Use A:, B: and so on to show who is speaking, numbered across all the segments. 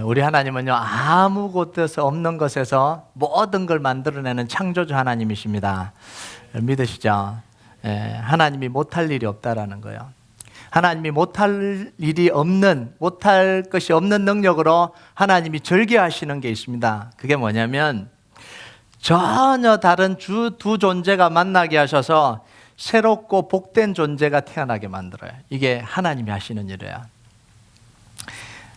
A: 우리 하나님은요, 아무것도 없는 것에서 모든 걸 만들어내는 창조주 하나님이십니다. 믿으시죠? 하나님이 못할 일이 없다라는 거예요. 하나님이 못할 일이 없는, 못할 것이 없는 능력으로 하나님이 절개하시는 게 있습니다. 그게 뭐냐면 전혀 다른 두 존재가 만나게 하셔서 새롭고 복된 존재가 태어나게 만들어요. 이게 하나님이 하시는 일이에요.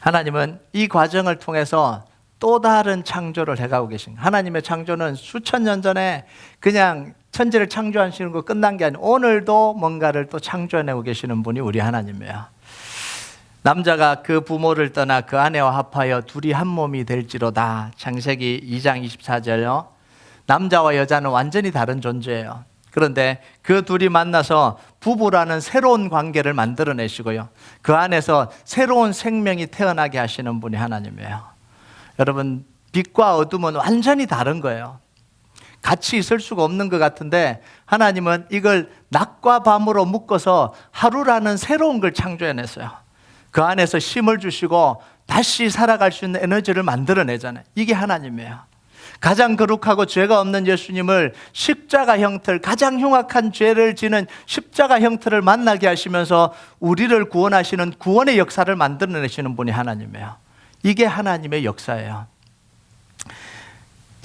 A: 하나님은 이 과정을 통해서 또 다른 창조를 해가고 계신, 하나님의 창조는 수천 년 전에 그냥 천지를 창조하시는 거 끝난 게 아니고 오늘도 뭔가를 또 창조해내고 계시는 분이 우리 하나님이에요. 남자가 그 부모를 떠나 그 아내와 합하여 둘이 한 몸이 될지로다. 창세기 2장 24절요. 남자와 여자는 완전히 다른 존재예요. 그런데 그 둘이 만나서 부부라는 새로운 관계를 만들어내시고요, 그 안에서 새로운 생명이 태어나게 하시는 분이 하나님이에요. 여러분, 빛과 어둠은 완전히 다른 거예요. 같이 있을 수가 없는 것 같은데 하나님은 이걸 낮과 밤으로 묶어서 하루라는 새로운 걸 창조해냈어요. 그 안에서 힘을 주시고 다시 살아갈 수 있는 에너지를 만들어내잖아요. 이게 하나님이에요. 가장 거룩하고 죄가 없는 예수님을 십자가 형틀, 가장 흉악한 죄를 지는 십자가 형틀을 만나게 하시면서 우리를 구원하시는 구원의 역사를 만들어내시는 분이 하나님이에요. 이게 하나님의 역사예요.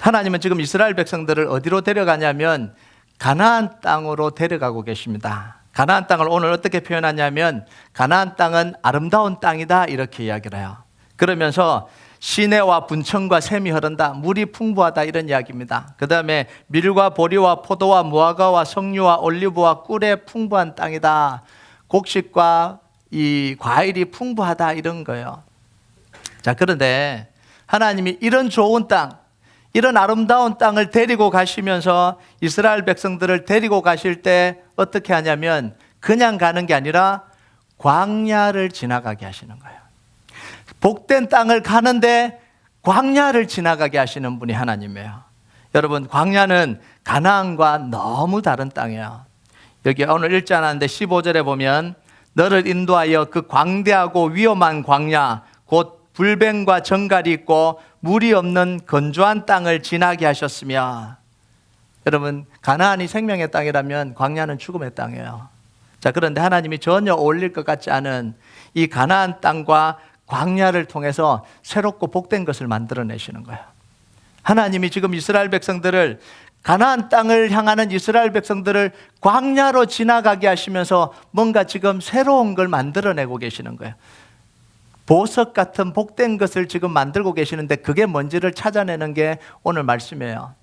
A: 하나님은 지금 이스라엘 백성들을 어디로 데려가냐면 가나안 땅으로 데려가고 계십니다. 가나안 땅을 오늘 어떻게 표현하냐면 가나안 땅은 아름다운 땅이다 이렇게 이야기를 해요. 그러면서 시내와 분천과 샘이 흐른다, 물이 풍부하다 이런 이야기입니다. 그 다음에 밀과 보리와 포도와 무화과와 석류와 올리브와 꿀의 풍부한 땅이다, 곡식과 이 과일이 풍부하다 이런 거예요. 자, 그런데 하나님이 이런 좋은 땅, 이런 아름다운 땅을 데리고 가시면서 이스라엘 백성들을 데리고 가실 때 어떻게 하냐면 그냥 가는 게 아니라 광야를 지나가게 하시는 거예요. 복된 땅을 가는데 광야를 지나가게 하시는 분이 하나님이에요. 여러분, 광야는 가나안과 너무 다른 땅이에요. 여기 오늘 읽지 않았는데 15절에 보면 너를 인도하여 그 광대하고 위험한 광야 곧 불뱀과 정갈이 있고 물이 없는 건조한 땅을 지나게 하셨으며, 여러분, 가나안이 생명의 땅이라면 광야는 죽음의 땅이에요. 자, 그런데 하나님이 전혀 어울릴 것 같지 않은 이 가나안 땅과 광야를 통해서 새롭고 복된 것을 만들어내시는 거예요. 하나님이 지금 이스라엘 백성들을, 가나안 땅을 향하는 이스라엘 백성들을 광야로 지나가게 하시면서 뭔가 지금 새로운 걸 만들어내고 계시는 거예요. 보석 같은 복된 것을 지금 만들고 계시는데 그게 뭔지를 찾아내는 게 오늘 말씀이에요.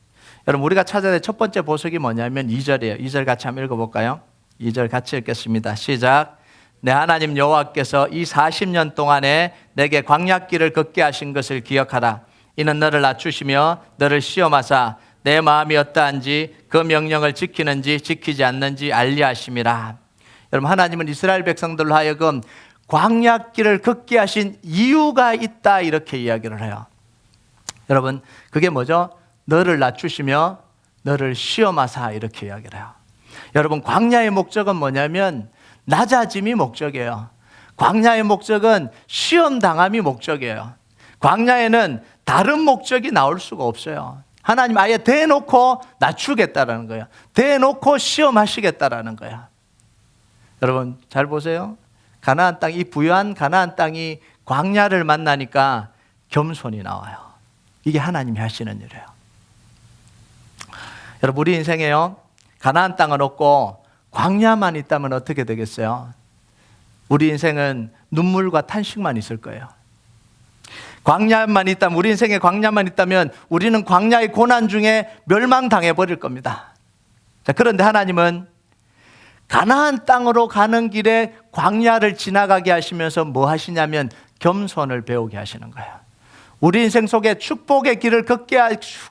A: 여러분, 우리가 찾아야 될 첫 번째 보석이 뭐냐면 2절이에요. 2절 같이 한번 읽어볼까요? 2절 같이 읽겠습니다. 시작. 내 하나님 여호와께서 이 40년 동안에 내게 광야길을 걷게 하신 것을 기억하라. 이는 너를 낮추시며 너를 시험하사 내 마음이 어떠한지 그 명령을 지키는지 지키지 않는지 알리하심이라. 여러분, 하나님은 이스라엘 백성들로 하여금 광야길을 걷게 하신 이유가 있다 이렇게 이야기를 해요. 여러분, 그게 뭐죠? 너를 낮추시며 너를 시험하사 이렇게 이야기를 해요. 여러분, 광야의 목적은 뭐냐면 낮아짐이 목적이에요. 광야의 목적은 시험당함이 목적이에요. 광야에는 다른 목적이 나올 수가 없어요. 하나님 아예 대놓고 낮추겠다라는 거예요. 대놓고 시험하시겠다라는 거예요. 여러분, 잘 보세요. 가나안 땅, 이 부유한 가나안 땅이 광야를 만나니까 겸손이 나와요. 이게 하나님이 하시는 일이에요. 여러분, 우리 인생에요, 가나안 땅은 없고 광야만 있다면 어떻게 되겠어요? 우리 인생은 눈물과 탄식만 있을 거예요. 광야만 있다면, 우리 인생에 광야만 있다면 우리는 광야의 고난 중에 멸망당해 버릴 겁니다. 자, 그런데 하나님은 가나안 땅으로 가는 길에 광야를 지나가게 하시면서 뭐 하시냐면 겸손을 배우게 하시는 거예요. 우리 인생 속에 축복의 길을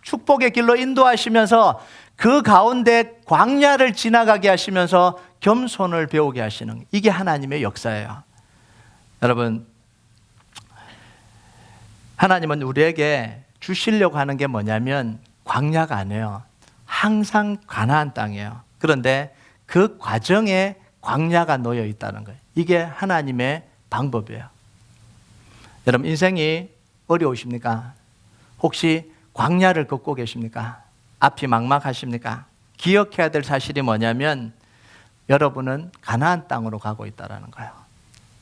A: 축복의 길로 인도하시면서 그 가운데 광야를 지나가게 하시면서 겸손을 배우게 하시는, 이게 하나님의 역사예요. 여러분, 하나님은 우리에게 주시려고 하는 게 뭐냐면 광야가 아니에요. 항상 가나안 땅이에요. 그런데 그 과정에 광야가 놓여 있다는 거예요. 이게 하나님의 방법이에요. 여러분, 인생이 어려우십니까? 혹시 광야를 걷고 계십니까? 앞이 막막하십니까? 기억해야 될 사실이 뭐냐면 여러분은 가나안 땅으로 가고 있다는 거예요.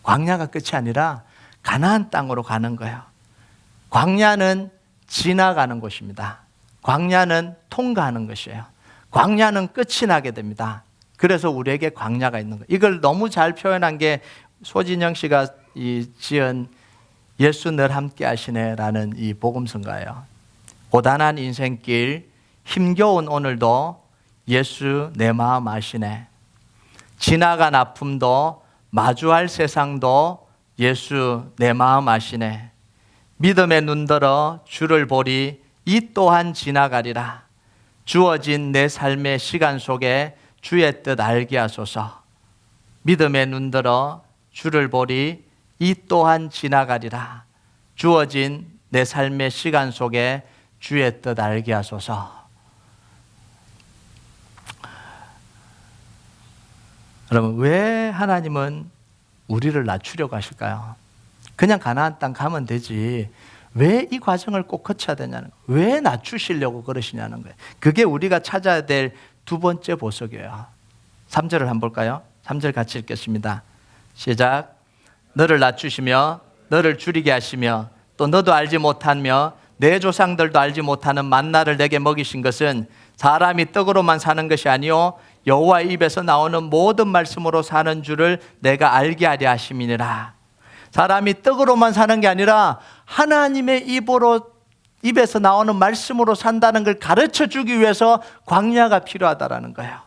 A: 광야가 끝이 아니라 가나안 땅으로 가는 거예요. 광야는 지나가는 곳입니다. 광야는 통과하는 것이에요. 광야는 끝이 나게 됩니다. 그래서 우리에게 광야가 있는 거예요. 이걸 너무 잘 표현한 게 소진영 씨가 지은 예수 늘 함께 하시네라는 이 복음서인가요. 고단한 인생길, 힘겨운 오늘도 예수 내 마음 아시네. 지나간 아픔도 마주할 세상도 예수 내 마음 아시네. 믿음에 눈들어 주를 보리 이 또한 지나가리라. 주어진 내 삶의 시간 속에 주의 뜻 알게 하소서. 믿음에 눈들어 주를 보리 이 또한 지나가리라. 주어진 내 삶의 시간 속에 주의 뜻 알게 하소서. 여러분, 왜 하나님은 우리를 낮추려고 하실까요? 그냥 가나안 땅 가면 되지 왜 이 과정을 꼭 거쳐야 되냐는 거예요. 왜 낮추시려고 그러시냐는 거예요. 그게 우리가 찾아야 될 두 번째 보석이에요. 3절을 한번 볼까요? 3절 같이 읽겠습니다. 시작. 너를 낮추시며 너를 줄이게 하시며 또 너도 알지 못하며 내 조상들도 알지 못하는 만나를 내게 먹이신 것은 사람이 떡으로만 사는 것이 아니요 여호와의 입에서 나오는 모든 말씀으로 사는 줄을 내가 알게 하려 하심이니라. 사람이 떡으로만 사는 게 아니라 하나님의 입에서 나오는 말씀으로 산다는 걸 가르쳐 주기 위해서 광야가 필요하다라는 거예요.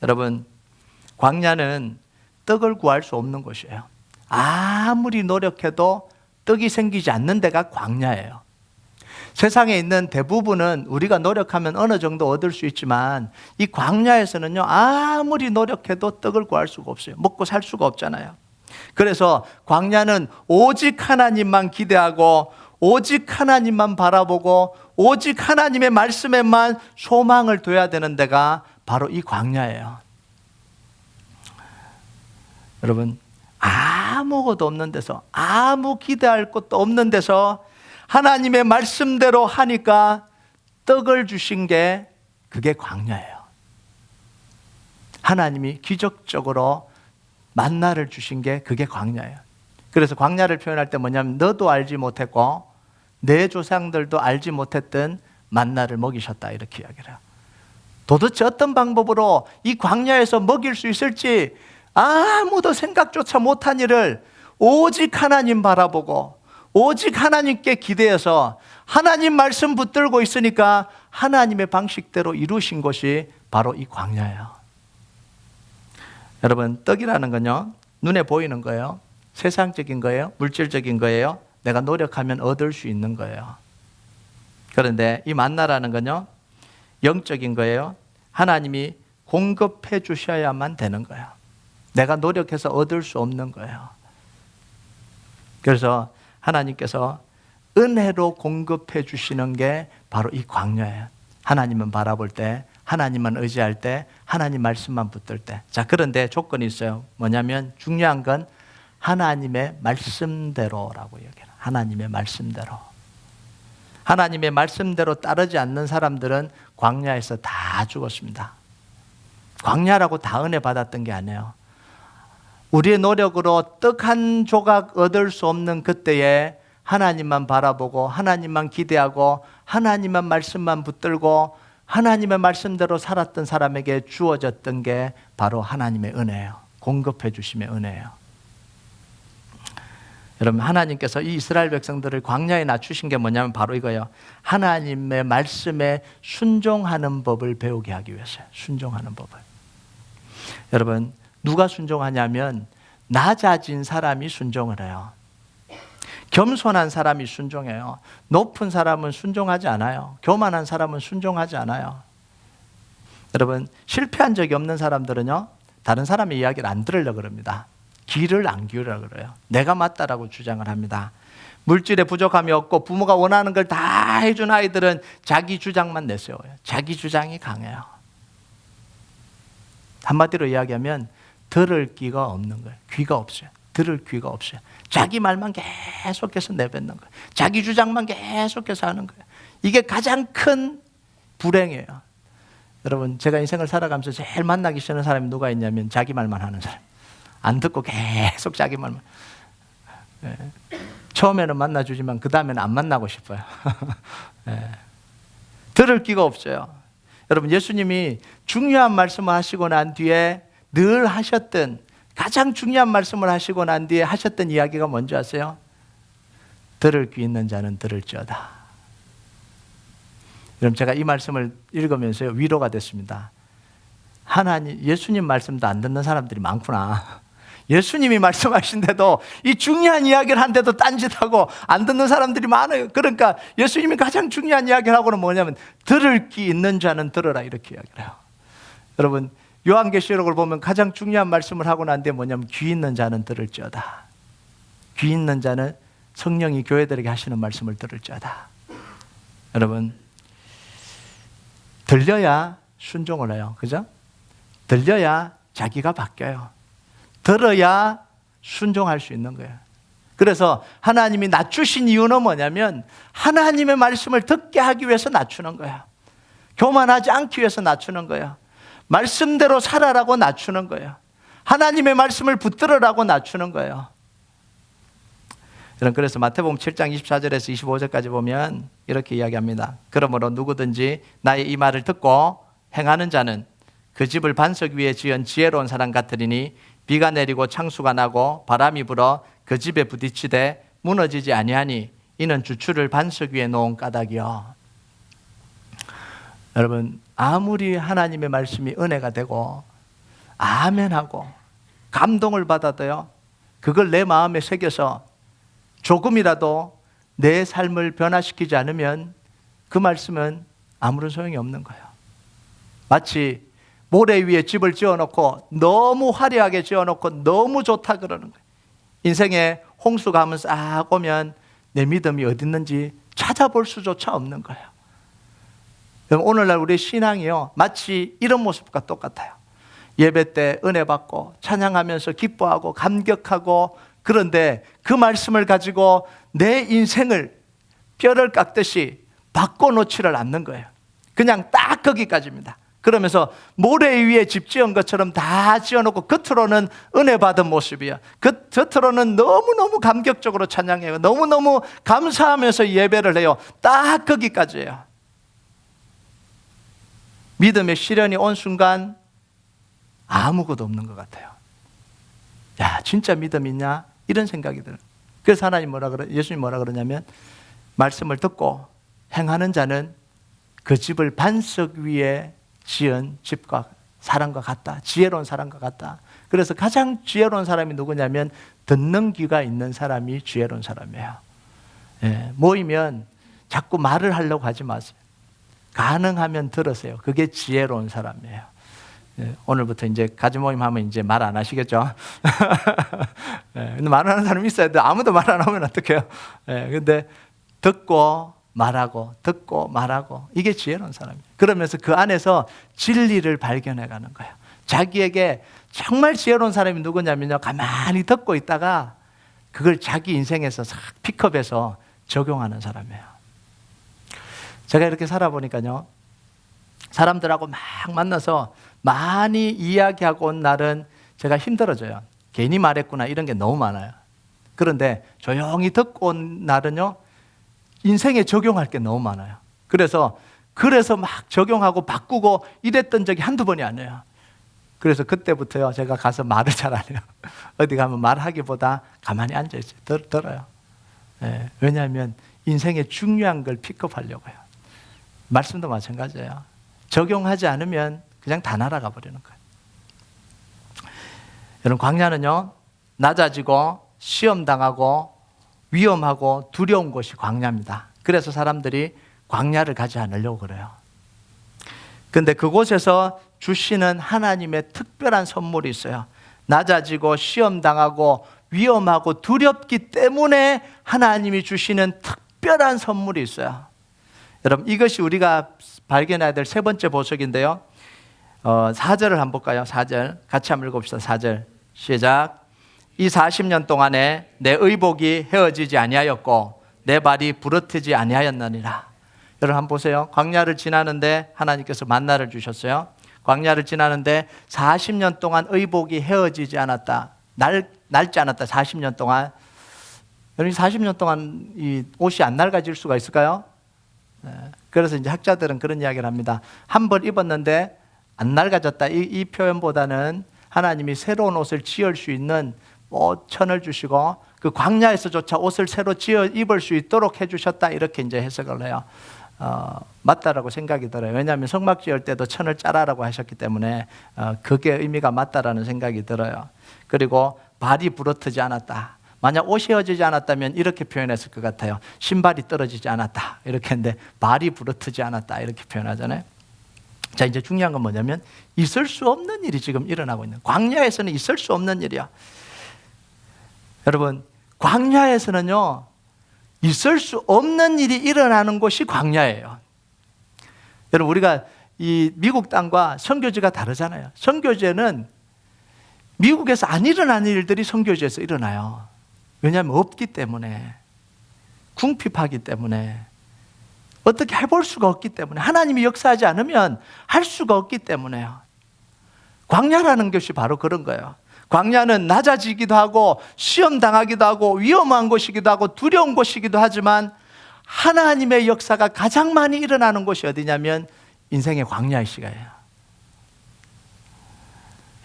A: 여러분, 광야는 떡을 구할 수 없는 곳이에요. 아무리 노력해도 떡이 생기지 않는 데가 광야예요. 세상에 있는 대부분은 우리가 노력하면 어느 정도 얻을 수 있지만 이 광야에서는요, 아무리 노력해도 떡을 구할 수가 없어요. 먹고 살 수가 없잖아요. 그래서 광야는 오직 하나님만 기대하고 오직 하나님만 바라보고 오직 하나님의 말씀에만 소망을 둬야 되는 데가 바로 이 광야예요. 여러분, 아무것도 없는 데서, 아무 기대할 것도 없는 데서 하나님의 말씀대로 하니까 떡을 주신 게 그게 광야예요. 하나님이 기적적으로 만나를 주신 게 그게 광야예요. 그래서 광야를 표현할 때 뭐냐면 너도 알지 못했고 내 조상들도 알지 못했던 만나를 먹이셨다 이렇게 이야기를 해요. 도대체 어떤 방법으로 이 광야에서 먹일 수 있을지 아무도 생각조차 못한 일을 오직 하나님 바라보고 오직 하나님께 기대해서 하나님 말씀 붙들고 있으니까 하나님의 방식대로 이루신 것이 바로 이 광야예요. 여러분, 떡이라는 건요, 눈에 보이는 거예요. 세상적인 거예요. 물질적인 거예요. 내가 노력하면 얻을 수 있는 거예요. 그런데 이 만나라는 건요, 영적인 거예요. 하나님이 공급해 주셔야만 되는 거예요. 내가 노력해서 얻을 수 없는 거예요. 그래서 하나님께서 은혜로 공급해 주시는 게 바로 이 광야예요. 하나님만 바라볼 때, 하나님만 의지할 때, 하나님 말씀만 붙들 때. 자, 그런데 조건이 있어요. 뭐냐면 중요한 건 하나님의 말씀대로라고 얘기해요. 하나님의 말씀대로. 하나님의 말씀대로 따르지 않는 사람들은 광야에서 다 죽었습니다. 광야라고 다 은혜 받았던 게 아니에요. 우리의 노력으로 떡 한 조각 얻을 수 없는 그때에 하나님만 바라보고 하나님만 기대하고 하나님만 말씀만 붙들고 하나님의 말씀대로 살았던 사람에게 주어졌던 게 바로 하나님의 은혜예요. 공급해 주심의 은혜예요. 여러분, 하나님께서 이 이스라엘 백성들을 광야에 낮추신 게 뭐냐면 바로 이거예요. 하나님의 말씀에 순종하는 법을 배우게 하기 위해서요. 순종하는 법을. 여러분, 누가 순종하냐면 낮아진 사람이 순종을 해요. 겸손한 사람이 순종해요. 높은 사람은 순종하지 않아요. 교만한 사람은 순종하지 않아요. 여러분, 실패한 적이 없는 사람들은요, 다른 사람의 이야기를 안 들으려고 그럽니다. 귀를 안 기울이려고 그래요. 내가 맞다라고 주장을 합니다. 물질에 부족함이 없고 부모가 원하는 걸 다 해준 아이들은 자기 주장만 내세워요. 자기 주장이 강해요. 한마디로 이야기하면 들을 귀가 없는 거예요. 귀가 없어요. 들을 귀가 없어요. 자기 말만 계속해서 내뱉는 거예요. 자기 주장만 계속해서 하는 거예요. 이게 가장 큰 불행이에요. 여러분, 제가 인생을 살아가면서 제일 만나기 싫은 사람이 누가 있냐면 자기 말만 하는 사람. 안 듣고 계속 자기 말만. 예. 처음에는 만나주지만 그 다음에는 안 만나고 싶어요. 예. 들을 귀가 없어요. 여러분, 예수님이 중요한 말씀을 하시고 난 뒤에 늘 하셨던, 가장 중요한 말씀을 하시고 난 뒤에 하셨던 이야기가 뭔지 아세요? 들을 귀 있는 자는 들을지어다. 여러분, 제가 이 말씀을 읽으면서 위로가 됐습니다. 하나님, 예수님 말씀도 안 듣는 사람들이 많구나. 예수님이 말씀하신데도 이 중요한 이야기를 한데도 딴짓하고 안 듣는 사람들이 많아요. 그러니까 예수님이 가장 중요한 이야기를 하고는 뭐냐면 들을 귀 있는 자는 들으라, 이렇게 이야기를 해요. 여러분, 요한계시록을 보면 가장 중요한 말씀을 하고 난 뒤에 뭐냐면 귀 있는 자는 들을지어다. 귀 있는 자는 성령이 교회들에게 하시는 말씀을 들을지어다. 여러분, 들려야 순종을 해요. 그죠? 들려야 자기가 바뀌어요. 들어야 순종할 수 있는 거예요. 그래서 하나님이 낮추신 이유는 뭐냐면 하나님의 말씀을 듣게 하기 위해서 낮추는 거예요. 교만하지 않기 위해서 낮추는 거예요. 말씀대로 살아라고 낮추는 거예요. 하나님의 말씀을 붙들으라고 낮추는 거예요. 그래서 마태복음 7장 24절에서 25절까지 보면 이렇게 이야기합니다. 그러므로 누구든지 나의 이 말을 듣고 행하는 자는 그 집을 반석 위에 지은 지혜로운 사람 같으리니 비가 내리고 창수가 나고 바람이 불어 그 집에 부딪히되 무너지지 아니하니 이는 주추를 반석 위에 놓은 까닭이요. 여러분, 아무리 하나님의 말씀이 은혜가 되고 아멘하고 감동을 받아도요, 그걸 내 마음에 새겨서 조금이라도 내 삶을 변화시키지 않으면 그 말씀은 아무런 소용이 없는 거예요. 마치 모래 위에 집을 지어놓고 너무 화려하게 지어놓고 너무 좋다 그러는 거예요. 인생에 홍수가 한번 싹 오면 내 믿음이 어디 있는지 찾아볼 수조차 없는 거예요. 오늘날 우리 신앙이요, 마치 이런 모습과 똑같아요. 예배 때 은혜 받고 찬양하면서 기뻐하고 감격하고, 그런데 그 말씀을 가지고 내 인생을 뼈를 깎듯이 바꿔놓지를 않는 거예요. 그냥 딱 거기까지입니다. 그러면서 모래 위에 집 지은 것처럼 다 지어놓고 겉으로는 은혜 받은 모습이야. 겉으로는 너무너무 감격적으로 찬양해요. 너무너무 감사하면서 예배를 해요. 딱 거기까지예요. 믿음의 시련이 온 순간 아무것도 없는 것 같아요. 야, 진짜 믿음 있냐? 이런 생각이 들어요. 그래서 예수님 뭐라 그러냐면 말씀을 듣고 행하는 자는 그 집을 반석 위에 지은 집과 사람과 같다. 지혜로운 사람과 같다. 그래서 가장 지혜로운 사람이 누구냐면 듣는 귀가 있는 사람이 지혜로운 사람이에요. 예, 모이면 자꾸 말을 하려고 하지 마세요. 가능하면 들으세요. 그게 지혜로운 사람이에요. 예, 오늘부터 이제 가지 모임 하면 이제 말 안 하시겠죠? 예, 근데 말하는 사람이 있어야 돼. 아무도 말 안 하면 어떡해요? 예, 근데 듣고 말하고 듣고 말하고, 이게 지혜로운 사람이에요. 그러면서 그 안에서 진리를 발견해 가는 거예요. 자기에게 정말 지혜로운 사람이 누구냐면요, 가만히 듣고 있다가 그걸 자기 인생에서 싹 픽업해서 적용하는 사람이에요. 제가 이렇게 살아보니까요, 사람들하고 막 만나서 많이 이야기하고 온 날은 제가 힘들어져요. 괜히 말했구나 이런 게 너무 많아요. 그런데 조용히 듣고 온 날은요, 인생에 적용할 게 너무 많아요. 그래서 막 적용하고 바꾸고 이랬던 적이 한두 번이 아니에요. 그래서 그때부터요, 제가 가서 말을 잘 안 해요. 어디 가면 말하기보다 가만히 앉아있어요. 들어요. 예, 왜냐하면 인생에 중요한 걸 픽업하려고 해요. 말씀도 마찬가지예요. 적용하지 않으면 그냥 다 날아가 버리는 거예요. 여러분, 광야는요, 낮아지고 시험당하고 위험하고 두려운 곳이 광야입니다. 그래서 사람들이 광야를 가지 않으려고 그래요. 그런데 그곳에서 주시는 하나님의 특별한 선물이 있어요. 낮아지고 시험당하고 위험하고 두렵기 때문에 하나님이 주시는 특별한 선물이 있어요. 여러분, 이것이 우리가 발견해야 될 세 번째 보석인데요. 4절을 한번 볼까요? 4절 같이 한번 읽어봅시다. 4절 시작. 이 40년 동안에 내 의복이 헤어지지 아니하였고 내 발이 부러뜨지 아니하였느니라. 여러분 한번 보세요. 광야를 지나는데 하나님께서 만나를 주셨어요. 광야를 지나는데 40년 동안 의복이 헤어지지 않았다. 낡지 않았다. 40년 동안. 여러분 40년 동안 이 옷이 안 낡아질 수가 있을까요? 네. 그래서 이제 학자들은 그런 이야기를 합니다. 한 벌 입었는데 안 낡아졌다. 이 표현보다는 하나님이 새로운 옷을 지을 수 있는 천을 주시고 그 광야에서조차 옷을 새로 지어 입을 수 있도록 해주셨다. 이렇게 이제 해석을 해요. 맞다라고 생각이 들어요. 왜냐하면 성막 지을 때도 천을 짜라라고 하셨기 때문에 그게 의미가 맞다라는 생각이 들어요. 그리고 발이 부러뜨지 않았다. 만약 옷이 헤어지지 않았다면 이렇게 표현했을 것 같아요. 신발이 떨어지지 않았다. 이렇게 했는데 발이 부러뜨지 않았다. 이렇게 표현하잖아요. 자, 이제 중요한 건 뭐냐면 있을 수 없는 일이 지금 일어나고 있는, 광야에서는 있을 수 없는 일이야. 여러분, 광야에서는요, 있을 수 없는 일이 일어나는 곳이 광야예요. 여러분, 우리가 이 미국 땅과 선교지가 다르잖아요. 선교지에는 미국에서 안 일어나는 일들이 선교지에서 일어나요. 왜냐하면 없기 때문에, 궁핍하기 때문에, 어떻게 해볼 수가 없기 때문에, 하나님이 역사하지 않으면 할 수가 없기 때문에요. 광야라는 것이 바로 그런 거예요. 광야는 낮아지기도 하고 시험당하기도 하고 위험한 곳이기도 하고 두려운 곳이기도 하지만 하나님의 역사가 가장 많이 일어나는 곳이 어디냐면 인생의 광야의 시간이에요.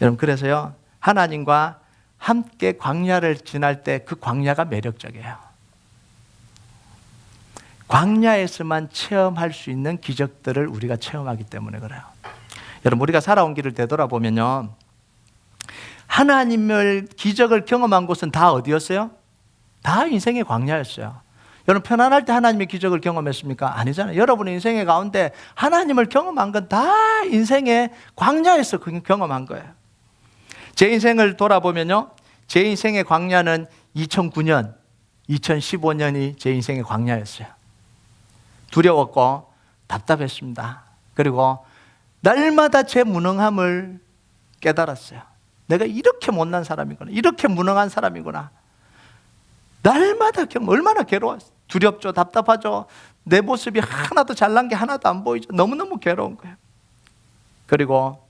A: 여러분, 그래서요, 하나님과 함께 광야를 지날 때 그 광야가 매력적이에요. 광야에서만 체험할 수 있는 기적들을 우리가 체험하기 때문에 그래요. 여러분, 우리가 살아온 길을 되돌아보면요, 하나님을 기적을 경험한 곳은 다 어디였어요? 다 인생의 광야였어요. 여러분, 편안할 때 하나님의 기적을 경험했습니까? 아니잖아요. 여러분의 인생의 가운데 하나님을 경험한 건 다 인생의 광야에서 경험한 거예요. 제 인생을 돌아보면요, 제 인생의 광야는 2009년, 2015년이 제 인생의 광야였어요. 두려웠고 답답했습니다. 그리고 날마다 제 무능함을 깨달았어요. 내가 이렇게 못난 사람이구나, 이렇게 무능한 사람이구나. 날마다 얼마나 괴로웠어요. 두렵죠, 답답하죠. 내 모습이 하나도 잘난 게 하나도 안 보이죠. 너무너무 괴로운 거예요. 그리고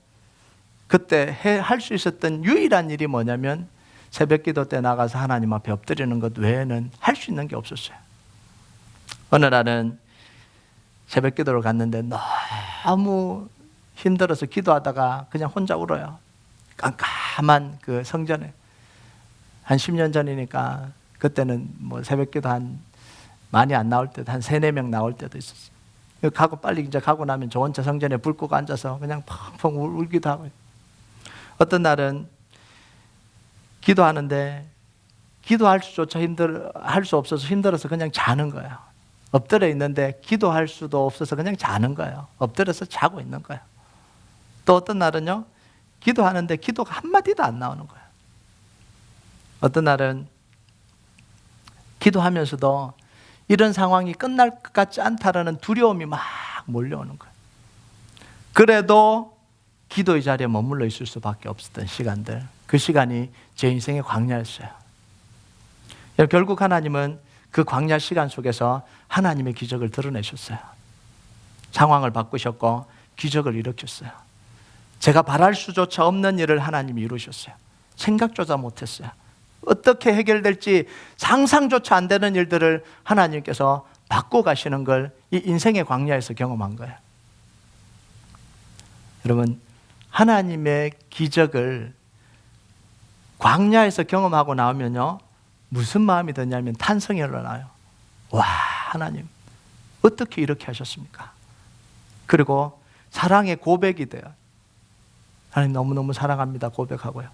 A: 그때 할 수 있었던 유일한 일이 뭐냐면 새벽 기도 때 나가서 하나님 앞에 엎드리는 것 외에는 할 수 있는 게 없었어요. 어느 날은 새벽 기도를 갔는데 너무 힘들어서 기도하다가 그냥 혼자 울어요. 깜깜한 그 성전에. 한 10년 전이니까 그때는 뭐 새벽 기도 많이 안 나올 때도 한 3-4명 나올 때도 있었어요. 가고 빨리 이제 가고 나면 저 혼자 성전에 불 끄고 앉아서 그냥 펑펑 울기도 하고. 어떤 날은 기도하는데 기도할 수조차 할 수 없어서 힘들어서 그냥 자는 거예요. 엎드려 있는데 기도할 수도 없어서 그냥 자는 거예요. 엎드려서 자고 있는 거예요. 또 어떤 날은요, 기도하는데 기도가 한마디도 안 나오는 거예요. 어떤 날은 기도하면서도 이런 상황이 끝날 것 같지 않다라는 두려움이 막 몰려오는 거예요. 그래도 기도의 자리에 머물러 있을 수밖에 없었던 시간들, 그 시간이 제 인생의 광야였어요. 결국 하나님은 그 광야 시간 속에서 하나님의 기적을 드러내셨어요. 상황을 바꾸셨고 기적을 일으켰어요. 제가 바랄 수조차 없는 일을 하나님이 이루셨어요. 생각조차 못했어요. 어떻게 해결될지 상상조차 안 되는 일들을 하나님께서 바꿔가시는 걸 이 인생의 광야에서 경험한 거예요. 여러분, 하나님의 기적을 광야에서 경험하고 나오면요, 무슨 마음이 드냐면 탄성이 흘러나요. 와, 하나님 어떻게 이렇게 하셨습니까? 그리고 사랑의 고백이 돼요. 하나님 너무너무 사랑합니다 고백하고요.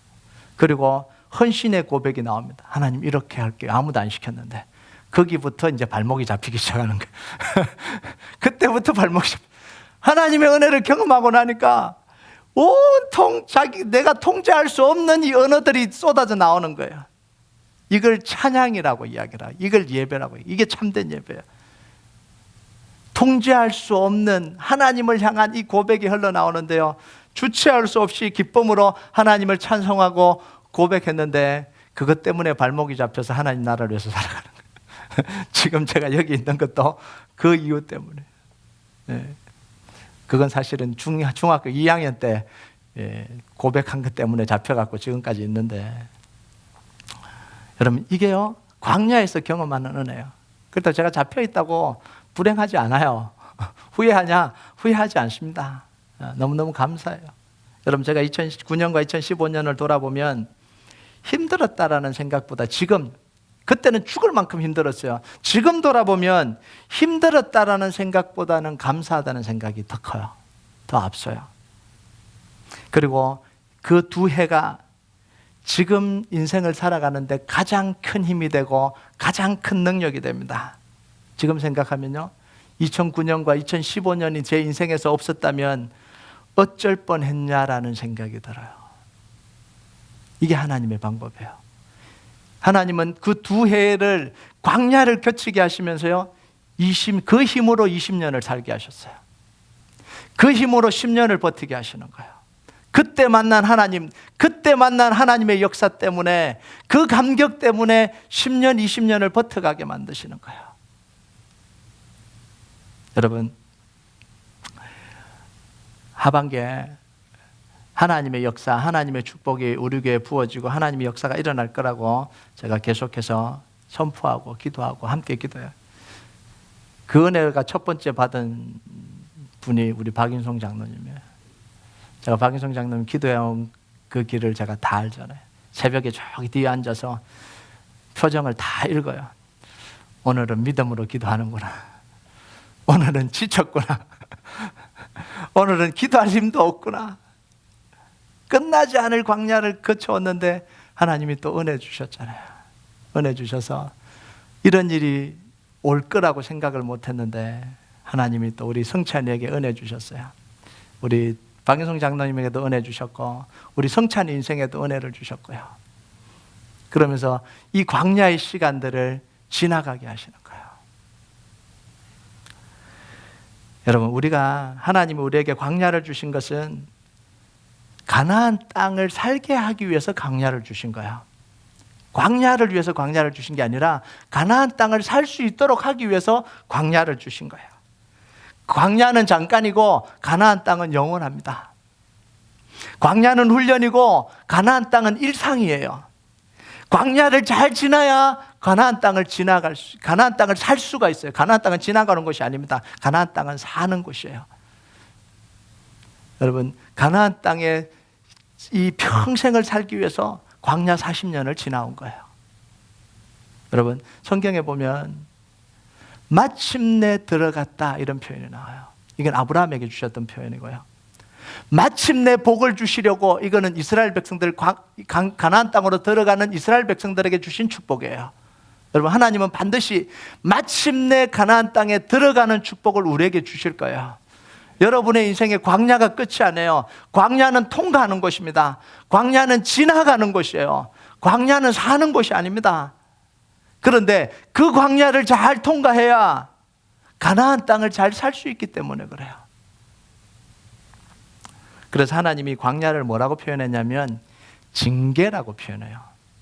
A: 그리고 헌신의 고백이 나옵니다. 하나님 이렇게 할게요. 아무도 안 시켰는데. 거기부터 이제 발목이 잡히기 시작하는 거예요. 그때부터 발목이 하나님의 은혜를 경험하고 나니까 온통 내가 통제할 수 없는 이 언어들이 쏟아져 나오는 거예요. 이걸 찬양이라고 이야기를 하고, 이걸 예배라고 해요. 이게 참된 예배예요. 통제할 수 없는 하나님을 향한 이 고백이 흘러나오는데요, 주체할 수 없이 기쁨으로 하나님을 찬송하고 고백했는데 그것 때문에 발목이 잡혀서 하나님 나라를 위해서 살아가는 거예요. 지금 제가 여기 있는 것도 그 이유 때문에. 예. 그건 사실은 중학교 2학년 때 고백한 것 때문에 잡혀갖고 지금까지 있는데, 여러분 이게요 광야에서 경험하는 은혜예요. 그렇다고 제가 잡혀있다고 불행하지 않아요. 후회하냐? 후회하지 않습니다. 너무너무 감사해요. 여러분 제가 2009년과 2015년을 돌아보면 힘들었다라는 생각보다 지금, 그때는 죽을 만큼 힘들었어요. 지금 돌아보면 힘들었다라는 생각보다는 감사하다는 생각이 더 커요. 더 앞서요. 그리고 그 두 해가 지금 인생을 살아가는데 가장 큰 힘이 되고 가장 큰 능력이 됩니다. 지금 생각하면요, 2009년과 2015년이 제 인생에서 없었다면 어쩔 뻔했냐라는 생각이 들어요. 이게 하나님의 방법이에요. 하나님은 그 두 해를 광야를 거치게 하시면서요, 그 힘으로 20년을 살게 하셨어요. 그 힘으로 10년을 버티게 하시는 거예요. 그때 만난 하나님, 그때 만난 하나님의 역사 때문에, 그 감격 때문에 10년, 20년을 버텨가게 만드시는 거예요. 여러분, 하반기에 하나님의 역사, 하나님의 축복이 우리 교회에 부어지고 하나님의 역사가 일어날 거라고 제가 계속해서 선포하고 기도하고 함께 기도해요. 그 은혜가 첫 번째 받은 분이 우리 박인송 장로님이에요. 제가 박인송 장로님 기도해온 그 길을 제가 다 알잖아요. 새벽에 저기 뒤에 앉아서 표정을 다 읽어요. 오늘은 믿음으로 기도하는구나. 오늘은 지쳤구나. 오늘은 기도할 힘도 없구나. 끝나지 않을 광야를 거쳐왔는데 하나님이 또 은혜 주셨잖아요. 은혜 주셔서 이런 일이 올 거라고 생각을 못했는데 하나님이 또 우리 성찬이에게 은혜 주셨어요. 우리 박인성 장로님에게도 은혜 주셨고 우리 성찬이 인생에도 은혜를 주셨고요. 그러면서 이 광야의 시간들을 지나가게 하시는 거예요. 여러분, 우리가, 하나님이 우리에게 광야를 주신 것은 가나안 땅을 살게 하기 위해서 광야를 주신 거예요. 광야를 위해서 광야를 주신 게 아니라 가나안 땅을 살 수 있도록 하기 위해서 광야를 주신 거예요. 광야는 잠깐이고 가나안 땅은 영원합니다. 광야는 훈련이고 가나안 땅은 일상이에요. 광야를 잘 지나야 가나안 땅을 살 수가 있어요. 가나안 땅은 지나가는 곳이 아닙니다. 가나안 땅은 사는 곳이에요. 여러분, 가나안 땅에 이 평생을 살기 위해서 광야 40년을 지나온 거예요. 여러분, 성경에 보면 마침내 들어갔다 이런 표현이 나와요. 이건 아브라함에게 주셨던 표현이고요. 마침내 복을 주시려고, 이거는 이스라엘 백성들, 가나안 땅으로 들어가는 이스라엘 백성들에게 주신 축복이에요. 여러분, 하나님은 반드시 마침내 가나안 땅에 들어가는 축복을 우리에게 주실 거예요. 여러분의 인생의 광야가 끝이 아니에요. 광야는 통과하는 곳입니다. 광야는 지나가는 곳이에요. 광야는 사는 곳이 아닙니다. 그런데 그 광야를 잘 통과해야 가나안 땅을 잘 살 수 있기 때문에 그래요. 그래서 하나님이 광야를 뭐라고 표현했냐면 징계라고 표현해요.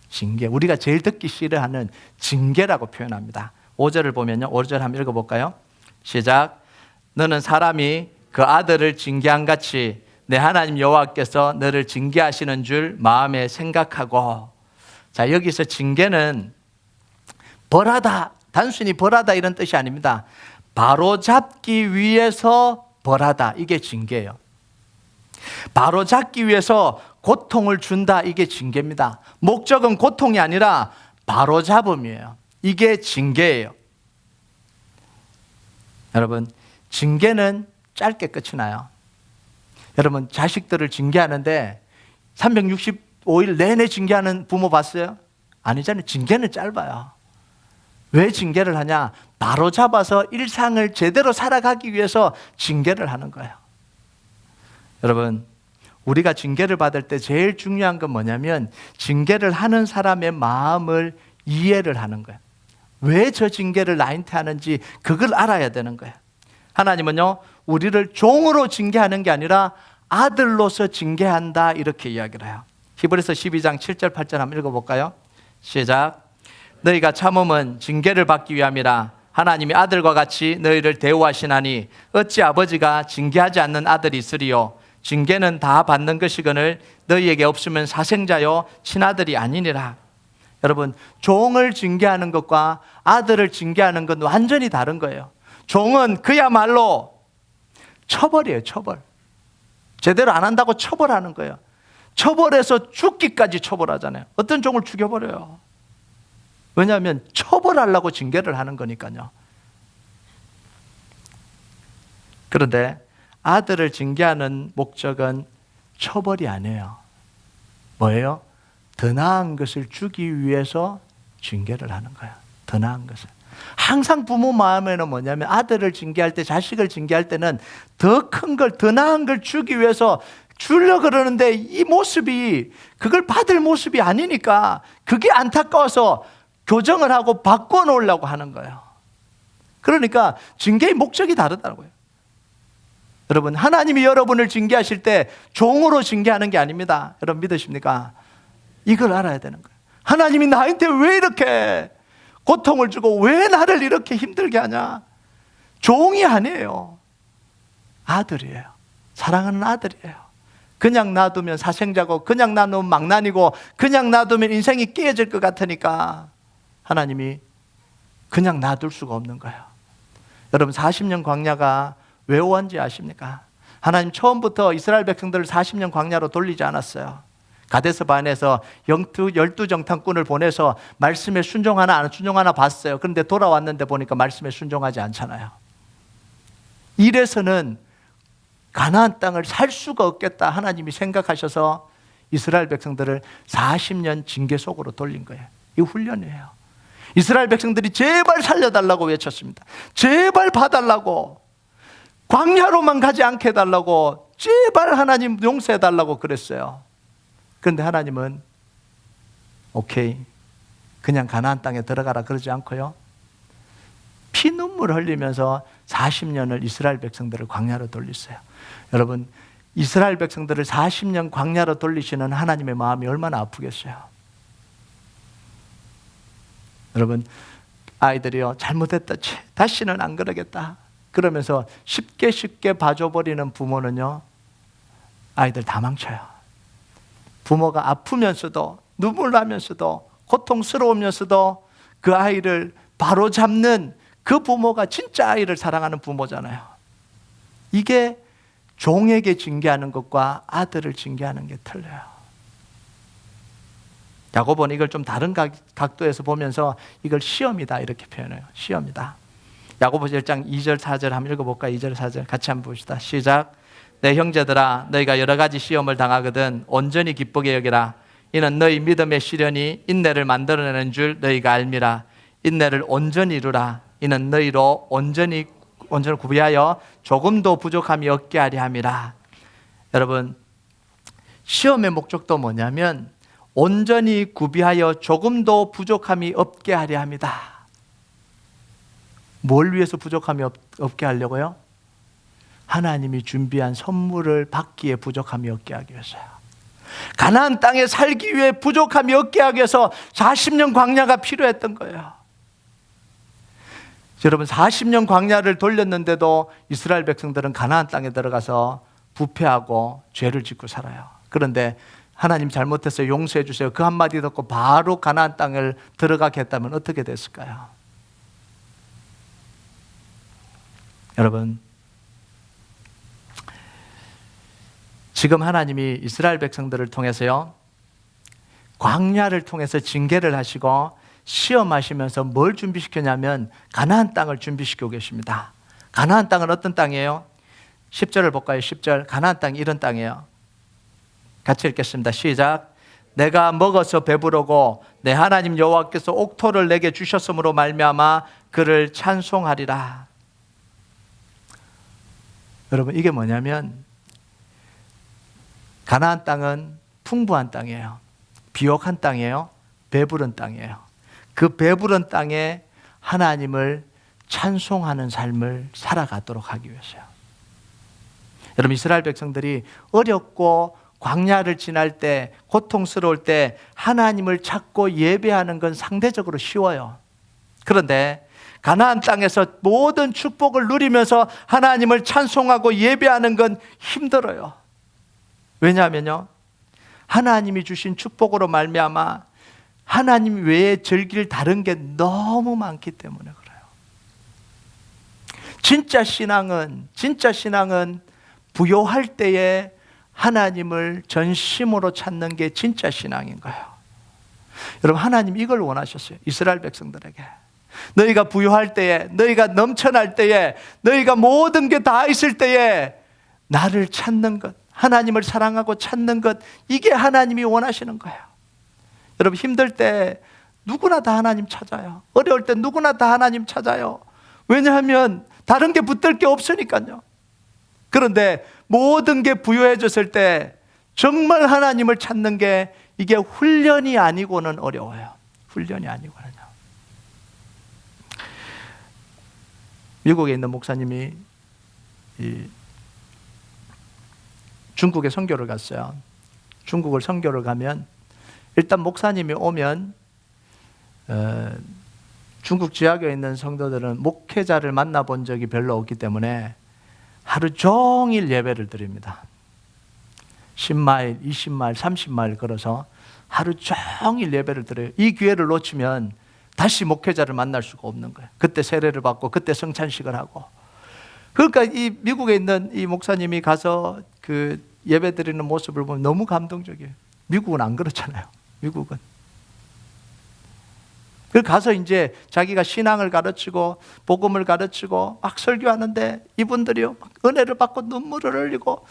A: 징계. 우리가 제일 듣기 싫어하는 징계라고 표현합니다. 5절을 보면요. 5절 한번 읽어볼까요? 시작. 너는 사람이 그 아들을 징계한 같이 내 하나님 여호와께서 너를 징계하시는 줄 마음에 생각하고. 자, 여기서 징계는 벌하다, 단순히 벌하다 이런 뜻이 아닙니다. 바로잡기 위해서 벌하다, 이게 징계예요. 바로잡기 위해서 고통을 준다, 이게 징계입니다. 목적은 고통이 아니라 바로잡음이에요. 이게 징계예요. 여러분, 징계는 짧게 끝이 나요. 여러분, 자식들을 징계하는데 365일 내내 징계하는 부모 봤어요? 아니잖아요. 징계는 짧아요. 왜 징계를 하냐? 바로잡아서 일상을 제대로 살아가기 위해서 징계를 하는 거예요. 여러분, 우리가 징계를 받을 때 제일 중요한 건 뭐냐면 징계를 하는 사람의 마음을 이해를 하는 거예요. 왜 저 징계를 나한테 하는지 그걸 알아야 되는 거예요. 하나님은요, 우리를 종으로 징계하는 게 아니라 아들로서 징계한다, 이렇게 이야기를 해요. 히브리서 12장 7절 8절 한번 읽어볼까요? 시작. 너희가 참음은 징계를 받기 위함이라. 하나님이 아들과 같이 너희를 대우하시나니 어찌 아버지가 징계하지 않는 아들이 있으리요. 징계는 다 받는 것이거늘 너희에게 없으면 사생자요 친아들이 아니니라. 여러분, 종을 징계하는 것과 아들을 징계하는 건 완전히 다른 거예요. 종은 그야말로 처벌이에요. 처벌. 제대로 안 한다고 처벌하는 거예요. 처벌해서 죽기까지 처벌하잖아요. 어떤 종을 죽여버려요. 왜냐하면 처벌하려고 징계를 하는 거니까요. 그런데 아들을 징계하는 목적은 처벌이 아니에요. 뭐예요? 더 나은 것을 주기 위해서 징계를 하는 거예요. 더 나은 것을. 항상 부모 마음에는 뭐냐면 아들을 징계할 때, 자식을 징계할 때는 더 큰 걸, 더 나은 걸 주기 위해서 주려고 그러는데 이 모습이 그걸 받을 모습이 아니니까 그게 안타까워서 교정을 하고 바꿔놓으려고 하는 거예요. 그러니까 징계의 목적이 다르다고요. 여러분, 하나님이 여러분을 징계하실 때 종으로 징계하는 게 아닙니다. 여러분 믿으십니까? 이걸 알아야 되는 거예요. 하나님이 나한테 왜 이렇게 고통을 주고 왜 나를 이렇게 힘들게 하냐? 종이 아니에요. 아들이에요. 사랑하는 아들이에요. 그냥 놔두면 사생자고, 그냥 놔두면 망난이고, 그냥 놔두면 인생이 깨질 것 같으니까 하나님이 그냥 놔둘 수가 없는 거예요. 여러분, 40년 광야가 왜 오한지 아십니까? 하나님 처음부터 이스라엘 백성들을 40년 광야로 돌리지 않았어요. 가데스 바네에서 12정탐꾼을 보내서 말씀에 순종하나 안 순종하나 봤어요. 그런데 돌아왔는데 보니까 말씀에 순종하지 않잖아요. 이래서는 가나안 땅을 살 수가 없겠다 하나님이 생각하셔서 이스라엘 백성들을 40년 징계 속으로 돌린 거예요. 이 훈련이에요. 이스라엘 백성들이 제발 살려달라고 외쳤습니다. 제발 봐달라고, 광야로만 가지 않게 해달라고, 제발 하나님 용서해달라고 그랬어요. 그런데 하나님은 오케이, 그냥 가나안 땅에 들어가라 그러지 않고요, 피눈물 흘리면서 40년을 이스라엘 백성들을 광야로 돌렸어요. 여러분, 이스라엘 백성들을 40년 광야로 돌리시는 하나님의 마음이 얼마나 아프겠어요. 여러분, 아이들이요, 잘못했다, 다시는 안 그러겠다 그러면서 쉽게 봐줘버리는 부모는요, 아이들 다 망쳐요. 부모가 아프면서도, 눈물 나면서도, 고통스러우면서도 그 아이를 바로 잡는 그 부모가 진짜 아이를 사랑하는 부모잖아요. 이게 종에게 징계하는 것과 아들을 징계하는 게 틀려요. 야고보는 이걸 좀 다른 각도에서 보면서 이걸 시험이다 이렇게 표현해요. 시험이다. 야고보 1장 2절 4절 한번 읽어볼까요? 2절 4절 같이 한번 봅시다. 시작. 내 형제들아, 너희가 여러 가지 시험을 당하거든 온전히 기쁘게 여기라. 이는 너희 믿음의 시련이 인내를 만들어내는 줄 너희가 알미라. 인내를 온전히 이루라. 이는 너희로 온전히 구비하여 조금도 부족함이 없게 하려 함이라. 여러분, 시험의 목적도 뭐냐면 온전히 구비하여 조금도 부족함이 없게 하려 합니다. 뭘 위해서 부족함이 없게 하려고요? 하나님이 준비한 선물을 받기에 부족함이 없게 하기 위해서요. 가나안 땅에 살기 위해 부족함이 없게 하기 위해서 40년 광야가 필요했던 거예요. 여러분, 40년 광야를 돌렸는데도 이스라엘 백성들은 가나안 땅에 들어가서 부패하고 죄를 짓고 살아요. 그런데 하나님 잘못했어요, 용서해 주세요, 그 한마디 듣고 바로 가나안 땅을 들어가게 했다면 어떻게 됐을까요? 여러분, 지금 하나님이 이스라엘 백성들을 통해서요, 광야를 통해서 징계를 하시고 시험하시면서 뭘 준비시켰냐면 가나안 땅을 준비시키고 계십니다. 가나안 땅은 어떤 땅이에요? 10절을 볼까요? 10절. 가나안 땅이 이런 땅이에요. 같이 읽겠습니다. 시작. 내가 먹어서 배부르고 내 하나님 여호와께서 옥토를 내게 주셨으므로 말미암아 그를 찬송하리라. 여러분, 이게 뭐냐면 가나안 땅은 풍부한 땅이에요. 비옥한 땅이에요. 배부른 땅이에요. 그 배부른 땅에 하나님을 찬송하는 삶을 살아가도록 하기 위해서요. 여러분, 이스라엘 백성들이 어렵고 광야를 지날 때, 고통스러울 때 하나님을 찾고 예배하는 건 상대적으로 쉬워요. 그런데 가나안 땅에서 모든 축복을 누리면서 하나님을 찬송하고 예배하는 건 힘들어요. 왜냐하면요, 하나님이 주신 축복으로 말미암아 하나님 외에 즐길 다른 게 너무 많기 때문에 그래요. 진짜 신앙은 부요할 때에 하나님을 전심으로 찾는 게 진짜 신앙인 거예요. 여러분, 하나님 이걸 원하셨어요. 이스라엘 백성들에게. 너희가 부요할 때에, 너희가 넘쳐날 때에, 너희가 모든 게 다 있을 때에 나를 찾는 것, 하나님을 사랑하고 찾는 것, 이게 하나님이 원하시는 거예요. 여러분, 힘들 때 누구나 다 하나님 찾아요. 어려울 때 누구나 다 하나님 찾아요. 왜냐하면 다른 게 붙들 게 없으니까요. 그런데 모든 게 부요해졌을 때 정말 하나님을 찾는 게 이게 훈련이 아니고는 어려워요. 훈련이 아니고는요. 미국에 있는 목사님이 중국에 선교를 갔어요. 중국을 선교를 가면 일단 목사님이 오면 중국 지역에 있는 성도들은 목회자를 만나본 적이 별로 없기 때문에 하루 종일 예배를 드립니다. 10마일, 20마일, 30마일 걸어서 하루 종일 예배를 드려요. 이 기회를 놓치면 다시 목회자를 만날 수가 없는 거예요. 그때 세례를 받고 그때 성찬식을 하고. 그러니까 이 미국에 있는 이 목사님이 가서 그 예배 드리는 모습을 보면 너무 감동적이에요. 미국은 안 그렇잖아요. 미국은. 그 가서 이제 자기가 신앙을 가르치고 복음을 가르치고 막 설교하는데 이분들이요, 막 은혜를 받고 눈물을 흘리고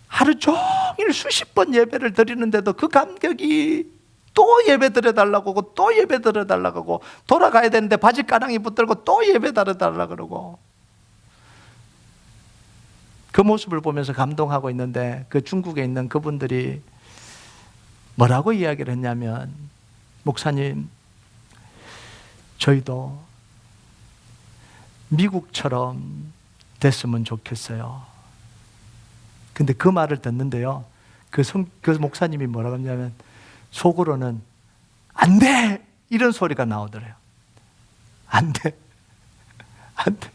A: 하루 종일 수십 번 예배를 드리는데도 그 감격이 또 예배 드려달라고 하고 또 예배 드려달라고 하고 돌아가야 되는데 바지가랑이 붙들고 또 예배 드려달라고 그러고, 그 모습을 보면서 감동하고 있는데 그 중국에 있는 그분들이 뭐라고 이야기를 했냐면, 목사님, 저희도 미국처럼 됐으면 좋겠어요. 근데 그 말을 듣는데요, 그 목사님이 뭐라고 하냐면 속으로는 안 돼! 이런 소리가 나오더래요. 안 돼. 안 돼.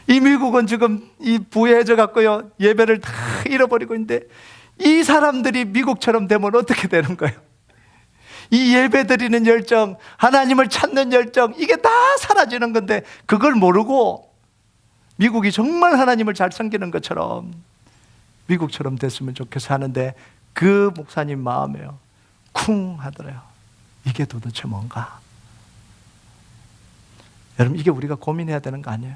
A: 이 미국은 지금 이 부해져 갖고요, 예배를 다 잃어버리고 있는데 이 사람들이 미국처럼 되면 어떻게 되는 거예요? 이 예배 드리는 열정, 하나님을 찾는 열정, 이게 다 사라지는 건데 그걸 모르고 미국이 정말 하나님을 잘 섬기는 것처럼 미국처럼 됐으면 좋겠어 하는데 그 목사님 마음에요, 쿵 하더래요. 이게 도대체 뭔가? 여러분, 이게 우리가 고민해야 되는 거 아니에요?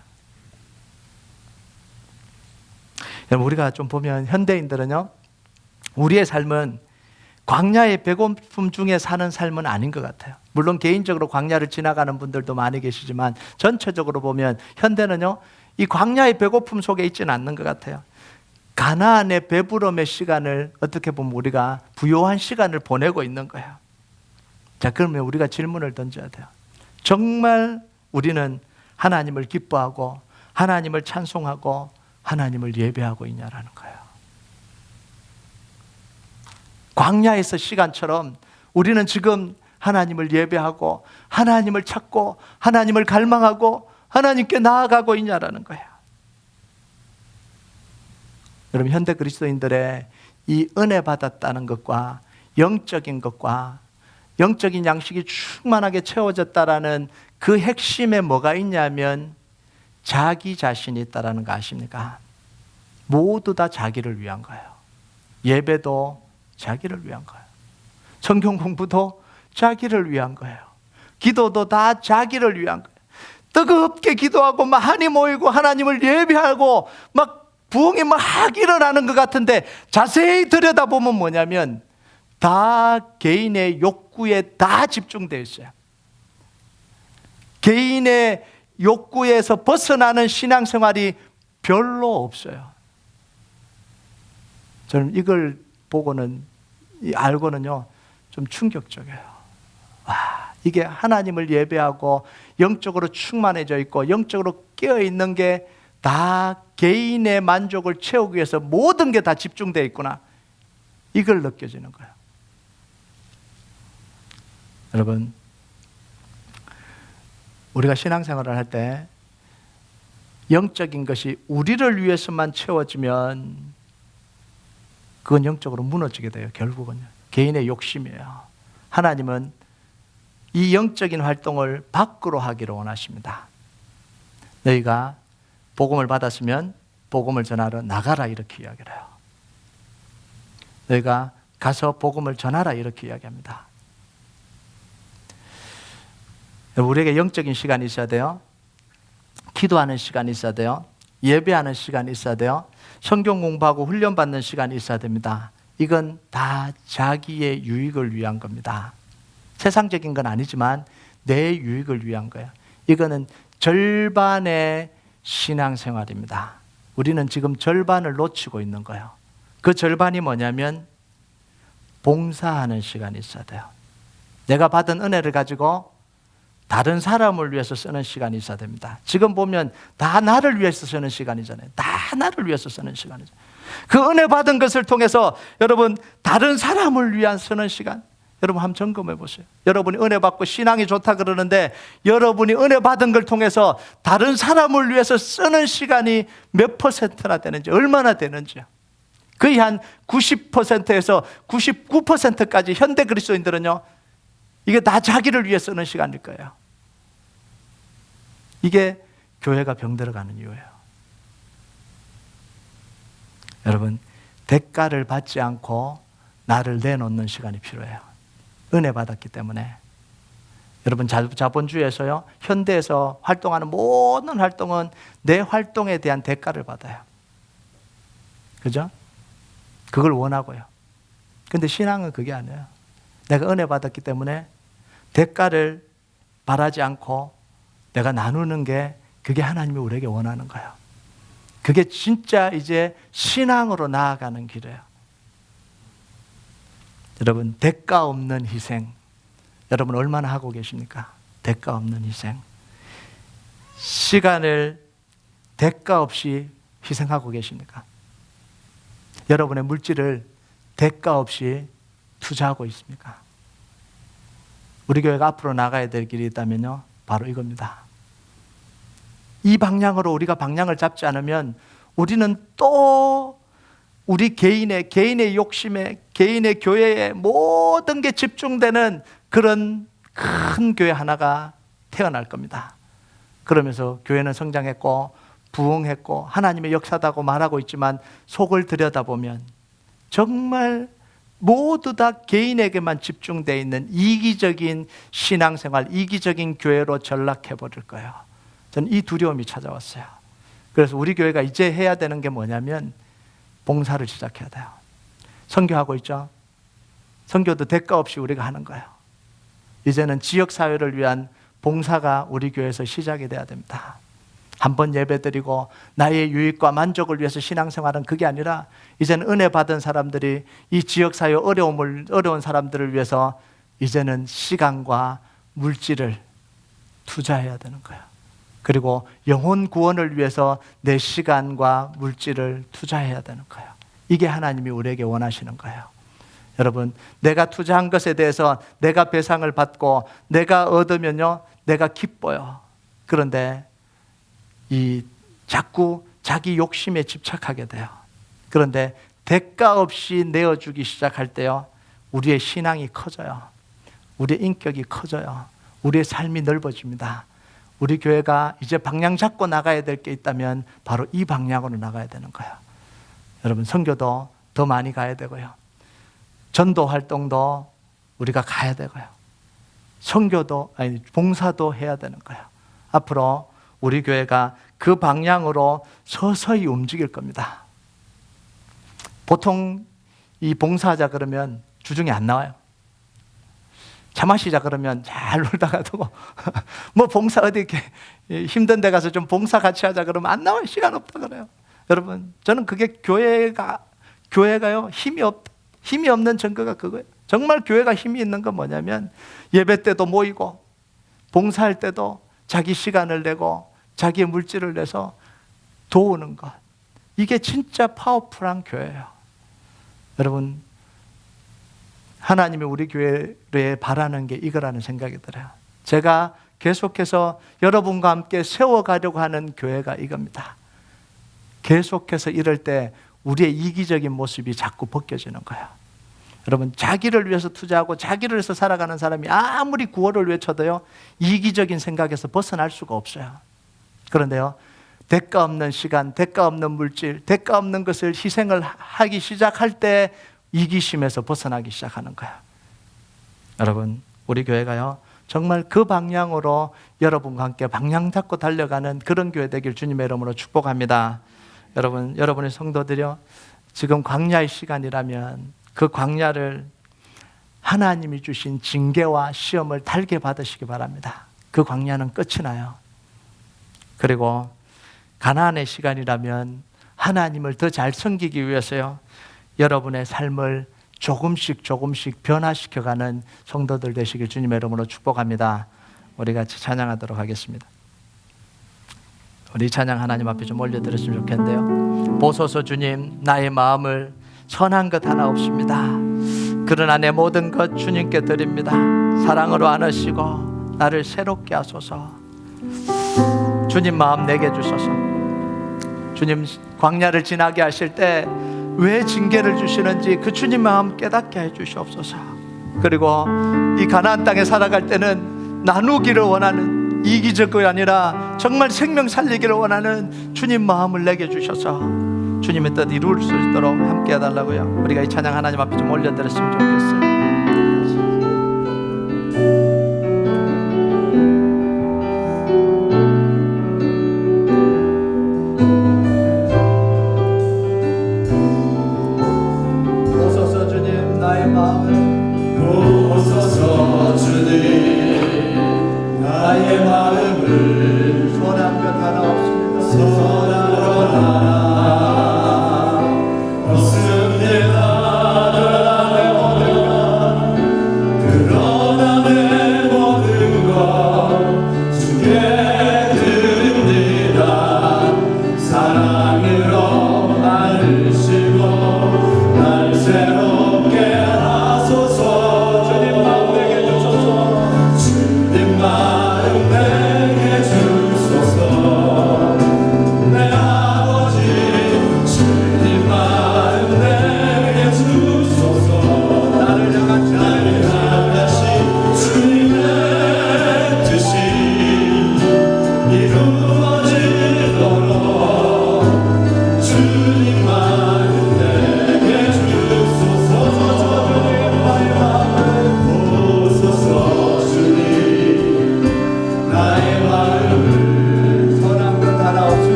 A: 여러분, 우리가 좀 보면 현대인들은요, 우리의 삶은 광야의 배고픔 중에 사는 삶은 아닌 것 같아요. 물론 개인적으로 광야를 지나가는 분들도 많이 계시지만 전체적으로 보면 현대는요, 이 광야의 배고픔 속에 있지는 않는 것 같아요. 가나안의 배부름의 시간을 어떻게 보면 우리가 부요한 시간을 보내고 있는 거예요. 자, 그러면 우리가 질문을 던져야 돼요. 정말 우리는 하나님을 기뻐하고 하나님을 찬송하고 하나님을 예배하고 있냐라는 거예요. 광야에서 시간처럼 우리는 지금 하나님을 예배하고 하나님을 찾고 하나님을 갈망하고 하나님께 나아가고 있냐라는 거예요. 여러분, 현대 그리스도인들의 이 은혜 받았다는 것과 영적인 것과 영적인 양식이 충만하게 채워졌다라는 그 핵심에 뭐가 있냐면 자기 자신이 있다라는 거 아십니까? 모두 다 자기를 위한 거예요. 예배도 자기를 위한 거예요. 성경 공부도 자기를 위한 거예요. 기도도 다 자기를 위한 거예요. 뜨겁게 기도하고 많이 모이고 하나님을 예배하고 막 부흥이 막 일어나는 것 같은데 자세히 들여다보면 뭐냐면 다 개인의 욕구에 다 집중되어 있어요. 개인의 욕구에서 벗어나는 신앙생활이 별로 없어요. 저는 이걸 보고는 알고는요, 좀 충격적이에요. 와, 이게 하나님을 예배하고 영적으로 충만해져 있고 영적으로 깨어 있는 게 다 개인의 만족을 채우기 위해서 모든 게 다 집중되어 있구나. 이걸 느껴지는 거예요. 여러분, 우리가 신앙생활을 할 때 영적인 것이 우리를 위해서만 채워지면 그건 영적으로 무너지게 돼요. 결국은요. 개인의 욕심이에요. 하나님은 이 영적인 활동을 밖으로 하기를 원하십니다. 너희가 복음을 받았으면 복음을 전하러 나가라 이렇게 이야기를 해요. 너희가 가서 복음을 전하라 이렇게 이야기합니다. 우리에게 영적인 시간이 있어야 돼요. 기도하는 시간이 있어야 돼요. 예배하는 시간이 있어야 돼요. 성경 공부하고 훈련받는 시간이 있어야 됩니다. 이건 다 자기의 유익을 위한 겁니다. 세상적인 건 아니지만 내 유익을 위한 거예요. 이거는 절반의 신앙생활입니다. 우리는 지금 절반을 놓치고 있는 거예요. 그 절반이 뭐냐면 봉사하는 시간이 있어야 돼요. 내가 받은 은혜를 가지고 다른 사람을 위해서 쓰는 시간이 있어야 됩니다. 지금 보면 다 나를 위해서 쓰는 시간이잖아요. 다 나를 위해서 쓰는 시간이죠. 그 은혜 받은 것을 통해서 여러분 다른 사람을 위한 쓰는 시간, 여러분 한번 점검해 보세요. 여러분이 은혜 받고 신앙이 좋다 그러는데 여러분이 은혜 받은 걸 통해서 다른 사람을 위해서 쓰는 시간이 몇 %나 되는지, 얼마나 되는지요. 거의 한 90%에서 99%까지 현대 그리스도인들은요, 이게 다 자기를 위해 쓰는 시간일 거예요. 이게 교회가 병들어가는 이유예요. 여러분, 대가를 받지 않고 나를 내놓는 시간이 필요해요. 은혜 받았기 때문에. 여러분, 자본주의에서요, 현대에서 활동하는 모든 활동은 내 활동에 대한 대가를 받아요. 그죠? 그걸 원하고요. 근데 신앙은 그게 아니에요. 내가 은혜 받았기 때문에 대가를 바라지 않고 내가 나누는 게, 그게 하나님이 우리에게 원하는 거예요. 그게 진짜 이제 신앙으로 나아가는 길이에요. 여러분, 대가 없는 희생, 여러분 얼마나 하고 계십니까? 대가 없는 희생. 시간을 대가 없이 희생하고 계십니까? 여러분의 물질을 대가 없이 투자하고 있습니까? 우리 교회가 앞으로 나가야 될 길이 있다면요, 바로 이겁니다. 이 방향으로 우리가 방향을 잡지 않으면 우리는 또 우리 개인의 욕심에, 개인의 교회에 모든 게 집중되는 그런 큰 교회 하나가 태어날 겁니다. 그러면서 교회는 성장했고 부흥했고 하나님의 역사다고 말하고 있지만 속을 들여다보면 정말 모두 다 개인에게만 집중되어 있는 이기적인 신앙생활, 이기적인 교회로 전락해버릴 거예요. 저는 이 두려움이 찾아왔어요. 그래서 우리 교회가 이제 해야 되는 게 뭐냐면 봉사를 시작해야 돼요. 선교하고 있죠. 선교도 대가 없이 우리가 하는 거예요. 이제는 지역사회를 위한 봉사가 우리 교회에서 시작이 돼야 됩니다. 한번 예배드리고 나의 유익과 만족을 위해서 신앙생활은 그게 아니라 이제는 은혜 받은 사람들이 이 지역사회 어려운 사람들을 위해서 이제는 시간과 물질을 투자해야 되는 거예요. 그리고 영혼 구원을 위해서 내 시간과 물질을 투자해야 되는 거예요. 이게 하나님이 우리에게 원하시는 거예요. 여러분, 내가 투자한 것에 대해서 내가 배상을 받고 내가 얻으면요, 내가 기뻐요. 그런데 자꾸 자기 욕심에 집착하게 돼요. 그런데 대가 없이 내어주기 시작할 때요, 우리의 신앙이 커져요. 우리의 인격이 커져요. 우리의 삶이 넓어집니다. 우리 교회가 이제 방향 잡고 나가야 될 게 있다면 바로 이 방향으로 나가야 되는 거예요. 여러분, 선교도 더 많이 가야 되고요. 전도 활동도 우리가 가야 되고요. 봉사도 해야 되는 거예요. 앞으로 우리 교회가 그 방향으로 서서히 움직일 겁니다. 보통 이 봉사하자 그러면 주중에 안 나와요. 차 마시자 그러면 잘 놀다가 두고 뭐 봉사 어디 이렇게 힘든 데 가서 좀 봉사 같이 하자 그러면 안 나와요. 시간 없다 그래요. 여러분, 저는 그게 교회가요 힘이 없는 증거가 그거예요. 정말 교회가 힘이 있는 건 뭐냐면 예배 때도 모이고 봉사할 때도 자기 시간을 내고 자기의 물질을 내서 도우는 것, 이게 진짜 파워풀한 교회예요. 여러분, 하나님이 우리 교회에 바라는 게 이거라는 생각이 들어요. 제가 계속해서 여러분과 함께 세워가려고 하는 교회가 이겁니다. 계속해서 이럴 때 우리의 이기적인 모습이 자꾸 벗겨지는 거예요. 여러분, 자기를 위해서 투자하고 자기를 위해서 살아가는 사람이 아무리 구호를 외쳐도요, 이기적인 생각에서 벗어날 수가 없어요. 그런데요, 대가 없는 시간, 대가 없는 물질, 대가 없는 것을 희생을 하기 시작할 때 이기심에서 벗어나기 시작하는 거예요. 여러분, 우리 교회가요, 정말 그 방향으로 여러분과 함께 방향 잡고 달려가는 그런 교회 되길 주님의 이름으로 축복합니다. 여러분, 여러분의 성도들이요, 지금 광야의 시간이라면 그 광야를 하나님이 주신 징계와 시험을 달게 받으시기 바랍니다. 그 광야는 끝이 나요. 그리고 가나안의 시간이라면 하나님을 더 잘 섬기기 위해서요, 여러분의 삶을 조금씩 변화시켜가는 성도들 되시길 주님의 이름으로 축복합니다. 우리 같이 찬양하도록 하겠습니다. 우리 찬양 하나님 앞에 좀 올려드렸으면 좋겠는데요. 보소서 주님, 나의 마음을 선한 것 하나 없습니다. 그러나 내 모든 것 주님께 드립니다. 사랑으로 안으시고 나를 새롭게 하소서. 주님 마음 내게 주소서. 주님 광야를 지나게 하실 때 왜 징계를 주시는지 그 주님 마음 깨닫게 해 주시옵소서. 그리고 이 가나안 땅에 살아갈 때는 나누기를 원하는, 이기적이 아니라 정말 생명 살리기를 원하는 주님 마음을 내게 주셔서 주님의 뜻 이룰 수 있도록 함께 해달라고요. 우리가 이 찬양 하나님 앞에 좀 올려드렸으면 좋겠어요.